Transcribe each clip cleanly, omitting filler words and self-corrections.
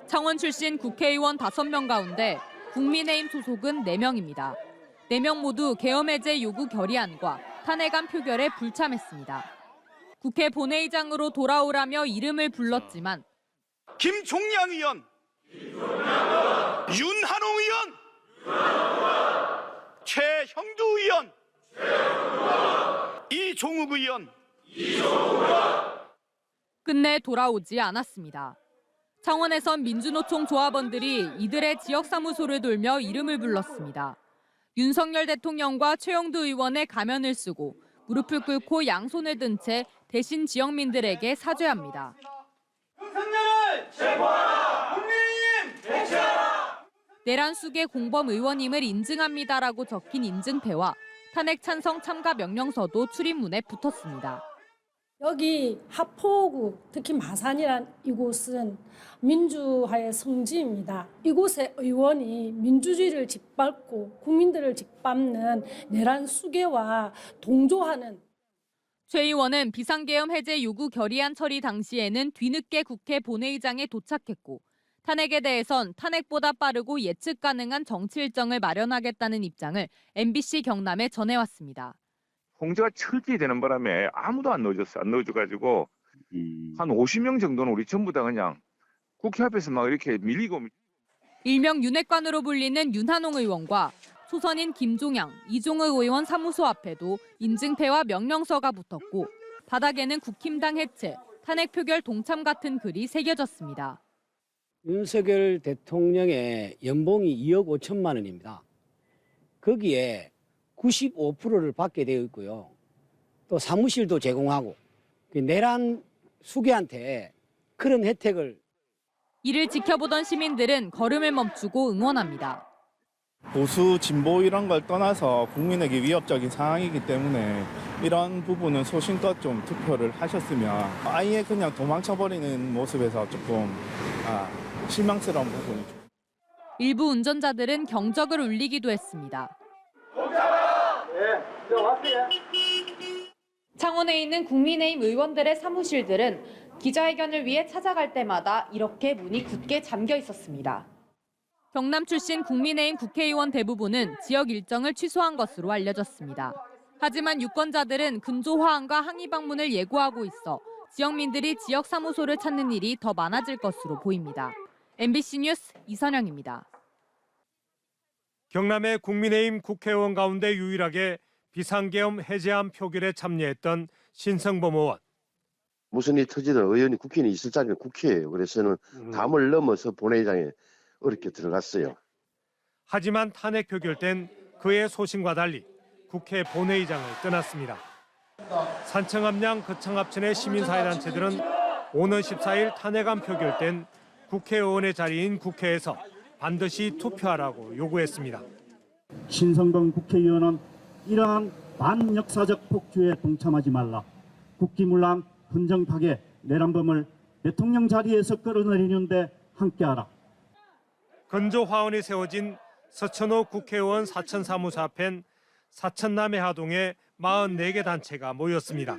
창원 출신 국회의원 5명 가운데 국민의힘 소속은 4명입니다. 4명 모두 계엄 해제 요구 결의안과 탄핵안 표결에 불참했습니다. 국회 본회의장으로 돌아오라며 이름을 불렀지만 김종양 의원, 윤한홍 의원, 최형두 의원, 이종욱 의원. 끝내 돌아오지 않았습니다. 창원에선 민주노총 조합원들이 이들의 지역사무소를 돌며 이름을 불렀습니다. 윤석열 대통령과 최영두 의원의 가면을 쓰고 무릎을 꿇고 양손을 든 채 대신 지역민들에게 사죄합니다. 윤석열을 체포하라! 국민의힘 대체하라! 내란 수계 공범 의원임을 인증합니다라고 적힌 인증패와 탄핵 찬성 참가 명령서도 출입문에 붙었습니다. 여기 하포구, 특히 마산이란 이곳은 민주화의 성지입니다. 이곳의 의원이 민주주의를 짓밟고 국민들을 짓밟는 내란 수괴와 동조하는. 최 의원은 비상계엄 해제 요구 결의안 처리 당시에는 뒤늦게 국회 본회의장에 도착했고 탄핵에 대해선 탄핵보다 빠르고 예측 가능한 정치 일정을 마련하겠다는 입장을 MBC 경남에 전해왔습니다. 홍제가 철저히되는 바람에 아무도 안 넣어줘가지고 한 50명 정도는 우리 전부 다 그냥 국회 앞에서 막 이렇게 밀리고. 일명 윤핵관으로 불리는 윤한홍 의원과 소선인 김종양, 이종욱 의원 사무소 앞에도 인증패와 명령서가 붙었고 바닥에는 국힘당 해체, 탄핵 표결 동참 같은 글이 새겨졌습니다. 윤석열 대통령의 연봉이 2억 5천만 원입니다. 거기에 95%를 받게 되어 있고요. 또 사무실도 제공하고 내란 수괴한테 그런 혜택을. 이를 지켜보던 시민들은 걸음을 멈추고 응원합니다. 보수, 진보 이런 걸 떠나서 국민에게 위협적인 상황이기 때문에 이런 부분은 소신껏 좀 투표를 하셨으면 아예 그냥 도망쳐버리는 모습에서 조금 실망스러운 부분이죠. 일부 운전자들은 경적을 울리기도 했습니다. 창원에 있는 국민의힘 의원들의 사무실들은 기자회견을 위해 찾아갈 때마다 이렇게 문이 굳게 잠겨 있었습니다. 경남 출신 국민의힘 국회의원 대부분은 지역 일정을 취소한 것으로 알려졌습니다. 하지만 유권자들은 근조 화환과 항의 방문을 예고하고 있어 지역민들이 지역 사무소를 찾는 일이 더 많아질 것으로 보입니다. MBC 뉴스 이선영입니다. 경남의 국민의힘 국회의원 가운데 유일하게 비상계엄 해제안 표결에 참여했던 신성범 의원. 무슨 일이 터지든 의원이 국회의원이 있을 자리는 국회예요. 그래서는 담을 넘어서 본회의장에 어렵게 들어갔어요. 하지만 탄핵 표결 땐 그의 소신과 달리 국회 본회의장을 떠났습니다. 산청함양 거창합천의 시민사회단체들은 오는 14일 탄핵안 표결 땐 국회의원의 자리인 국회에서 반드시 투표하라고 요구했습니다. 신성범 국회의원은 이러한 반역사적 폭주에 동참하지 말라. 국기문란, 훈정 파괴, 내란범을 대통령 자리에서 끌어내리는데 함께하라. 근조 화원이 세워진 서천호 국회의원 사천사무소 앞엔 사천남해 하동의 44개 단체가 모였습니다.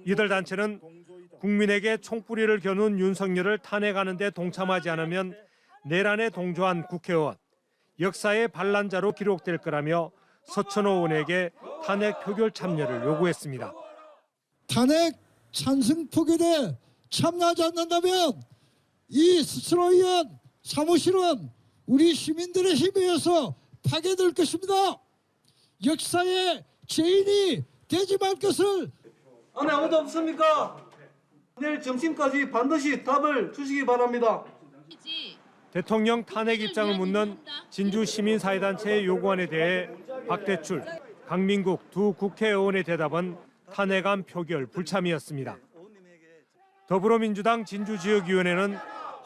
이들 단체는 국민에게 총뿌리를 겨눈 윤석열을 탄핵하는 데 동참하지 않으면 내란에 동조한 국회의원, 역사의 반란자로 기록될 거라며 서천호 의원에게 탄핵 표결 참여를 요구했습니다. 탄핵 찬성 표결에 참여하지 않는다면 이 스스로 의원 사무실은 우리 시민들의 힘에 의해서 파괴될 것입니다. 역사의 죄인이 되지 말 것을. 안에 아무도 없습니까? 내일 점심까지 반드시 답을 주시기 바랍니다. 대통령 탄핵 입장을 묻는 진주 시민사회단체의 요구안에 대해 박대출, 강민국 두 국회의원의 대답은 탄핵안 표결 불참이었습니다. 더불어민주당 진주지역위원회는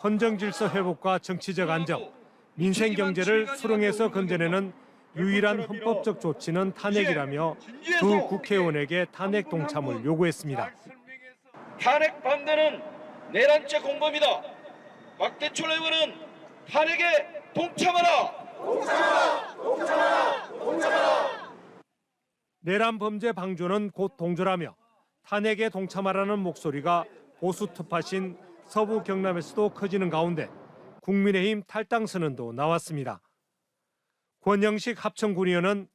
헌정질서 회복과 정치적 안정, 민생 경제를 수렁에서 건져내는 유일한 헌법적 조치는 탄핵이라며 두 국회의원에게 탄핵 동참을 요구했습니다. 탄핵 반대는 내란죄 공범이다. 박대출 의원은 탄핵에 동참하라. 내란 범죄 방조는 곧 동조라며 탄핵에 동참하라는 목소리가 보수 특파신 서부 경남에서도 커지는 가운데 국민의힘 탈당 선언도 나왔습니다. 권영식 합천군의원은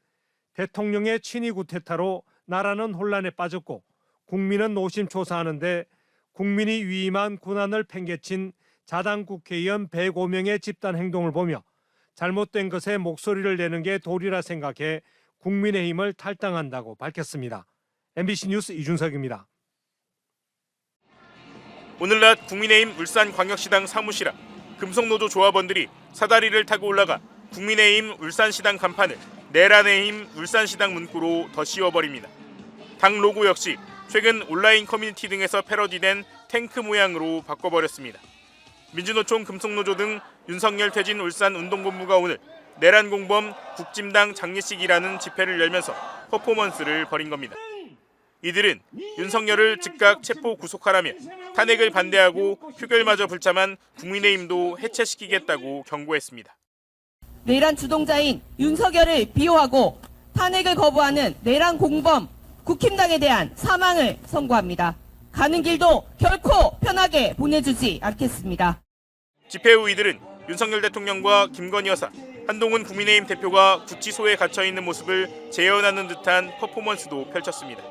대통령의 친위 구태타로 나라는 혼란에 빠졌고 국민은 노심초사하는데 국민이 위임한 군안을 팽개친 자당 국회의원 105명의 집단 행동을 보며 잘못된 것에 목소리를 내는 게 도리라 생각해 국민의힘을 탈당한다고 밝혔습니다. MBC 뉴스 이준석입니다. 오늘 낮 국민의힘 울산광역시당 사무실 앞 금속노조 조합원들이 사다리를 타고 올라가 국민의힘 울산시당 간판을 내란의 힘 울산시당 문구로 더 씌워버립니다. 당 로고 역시 최근 온라인 커뮤니티 등에서 패러디된 탱크 모양으로 바꿔버렸습니다. 민주노총 금속노조 등 윤석열 퇴진 울산 운동본부가 오늘 내란 공범 국짐당 장례식이라는 집회를 열면서 퍼포먼스를 벌인 겁니다. 이들은 윤석열을 즉각 체포 구속하라며 탄핵을 반대하고 표결마저 불참한 국민의힘도 해체시키겠다고 경고했습니다. 내란 주동자인 윤석열을 비호하고 탄핵을 거부하는 내란 공범 국힘당에 대한 사망을 선고합니다. 가는 길도 결코 편하게 보내주지 않겠습니다. 집회 후 이들은 윤석열 대통령과 김건희 여사, 한동훈 국민의힘 대표가 구치소에 갇혀있는 모습을 재현하는 듯한 퍼포먼스도 펼쳤습니다.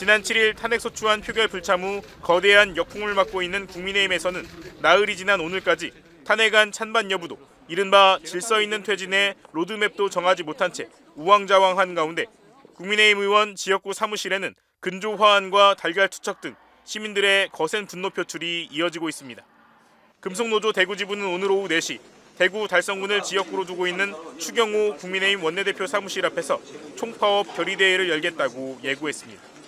지난 7일 탄핵소추안 표결 불참 후 거대한 역풍을 맞고 있는 국민의힘에서는 나흘이 지난 오늘까지 탄핵안 찬반 여부도 이른바 질서 있는 퇴진의 로드맵도 정하지 못한 채 우왕좌왕한 가운데 국민의힘 의원 지역구 사무실에는 근조 화환과 달걀 투척 등 시민들의 거센 분노 표출이 이어지고 있습니다. 금속노조 대구지부는 오늘 오후 4시 대구 달성군을 지역구로 두고 있는 추경호 국민의힘 원내대표 사무실 앞에서 총파업 결의대회를 열겠다고 예고했습니다.